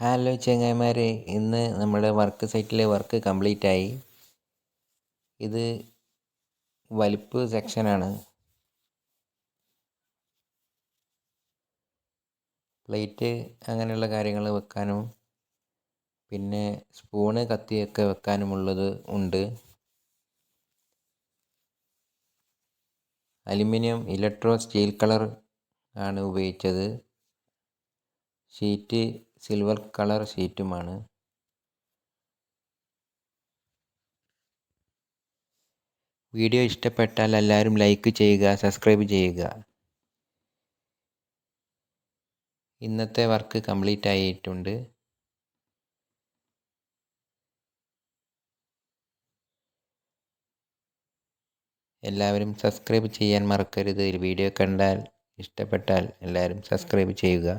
Hello ചങ്ങായിമാരെ, ഇന്ന് നമ്മുടെ വർക്ക് സൈറ്റിലെ വർക്ക് കംപ്ലീറ്റ് ആയി. ഇത് വലിപ്പ് സെക്ഷനാണ്. പ്ലേറ്റ് അങ്ങനെയുള്ള കാര്യങ്ങൾ വെക്കാനും പിന്നെ സ്പൂണ് കത്തിയൊക്കെ വെക്കാനുമുള്ളത് ഉണ്ട്. അലുമിനിയം ഇലക്ട്രോ സ്റ്റീൽ കളർ ആണ് ഉപയോഗിച്ചത്. ഷീറ്റ് സിൽവർ കളർ ഷീറ്റുമാണ്. വീഡിയോ ഇഷ്ടപ്പെട്ടാൽ എല്ലാവരും ലൈക്ക് ചെയ്യുക, സബ്സ്ക്രൈബ് ചെയ്യുക. ഇന്നത്തെ വർക്ക് കംപ്ലീറ്റ് ആയിട്ടുണ്ട്. എല്ലാവരും സബ്സ്ക്രൈബ് ചെയ്യാൻ മറക്കരുത്. വീഡിയോ കണ്ടാൽ ഇഷ്ടപ്പെട്ടാൽ എല്ലാവരും സബ്സ്ക്രൈബ് ചെയ്യുക.